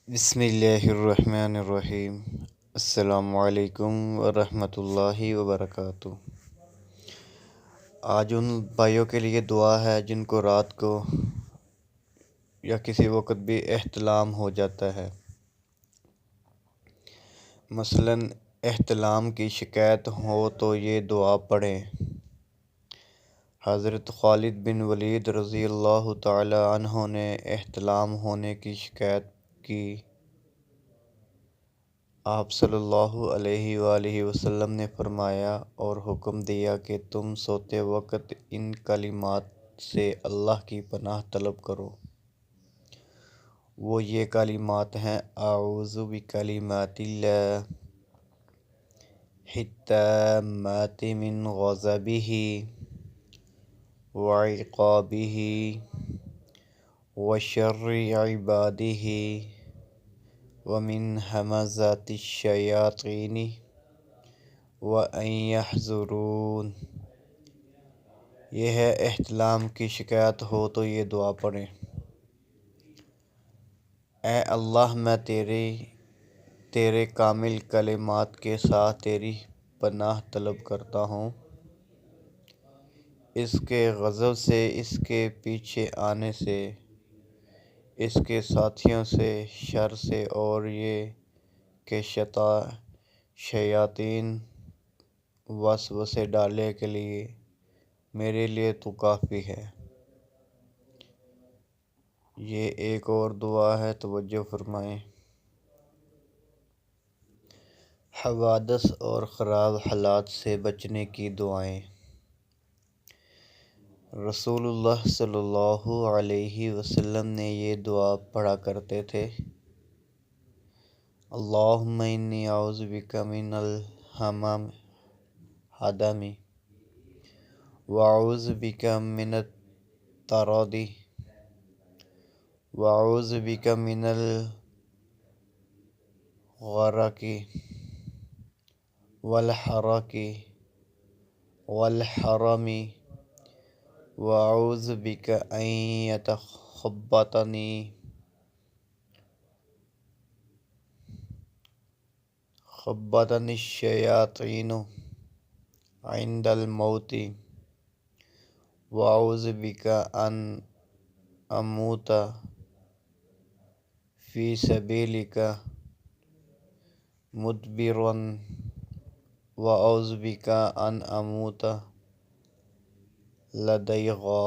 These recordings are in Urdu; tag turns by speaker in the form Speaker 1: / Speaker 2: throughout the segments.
Speaker 1: بسم اللہ الرحمن الرحیم۔ السلام علیکم ورحمۃ اللہ وبرکاتہ۔ آج ان بھائیوں کے لیے دعا ہے جن کو رات کو یا کسی وقت بھی احتلام ہو جاتا ہے۔ مثلاً احتلام کی شکایت ہو تو یہ دعا پڑھیں۔ حضرت خالد بن ولید رضی اللہ تعالی عنہ نے احتلام ہونے کی شکایت کی۔ آپ صلی اللہ علیہ وآلہ وسلم نے فرمایا اور حکم دیا کہ تم سوتے وقت ان کلمات سے اللہ کی پناہ طلب کرو۔ وہ یہ کلمات ہیں: اعوذ بکلمات اللہ التامات من غضبہ وعقابہ وشر عبادہ ومن ہمزات الشیاطین وان یحضرون۔ یہ ہے احتلام کی شکایت ہو تو یہ دعا پڑھیں: اے اللہ، میں تیرے کامل کلمات کے ساتھ تیری پناہ طلب کرتا ہوں اس کے غضب سے، اس کے پیچھے آنے سے، اس کے ساتھیوں سے، شر سے، اور یہ کہ شیاطین وسوسے ڈالنے کے لیے میرے لیے تو کافی ہے۔ یہ ایک اور دعا ہے، توجہ فرمائیں۔ حوادث اور خراب حالات سے بچنے کی دعائیں۔ رسول اللہ صلی اللہ علیہ وسلم نے یہ دعا پڑھا کرتے تھے: اللہم انی اعوذ بک من الہدم واعوذ بک من الطرد واعوذ بک من الغرق والحرق والحرم واعوذ بک ان یتخبطنی الشیاطین عند الموت واعوذ بک ان اموت فی سبیلک مدبرا واعوذ بک ان اموت لدیغا۔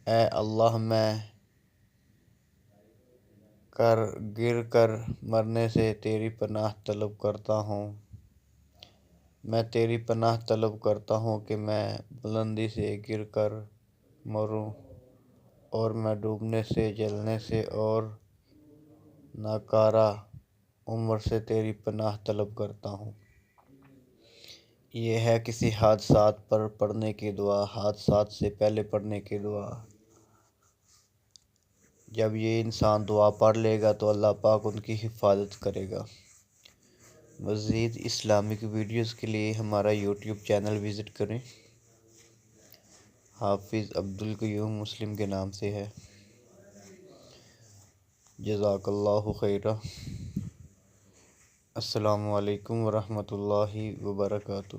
Speaker 1: اے اللہ، میں گر کر مرنے سے تیری پناہ طلب کرتا ہوں۔ میں تیری پناہ طلب کرتا ہوں کہ میں بلندی سے گر کر مروں، اور میں ڈوبنے سے، جلنے سے اور ناکارہ عمر سے تیری پناہ طلب کرتا ہوں۔ یہ ہے کسی حادثات پر پڑھنے کی دعا، حادثات سے پہلے پڑھنے کی دعا۔ جب یہ انسان دعا پڑھ لے گا تو اللہ پاک ان کی حفاظت کرے گا۔ مزید اسلامک ویڈیوز کے لیے ہمارا یوٹیوب چینل وزٹ کریں۔ حافظ عبدالقیوم مسلم کے نام سے ہے۔ جزاک اللہ خیرا۔ السلام علیکم ورحمۃ اللہ وبرکاتہ۔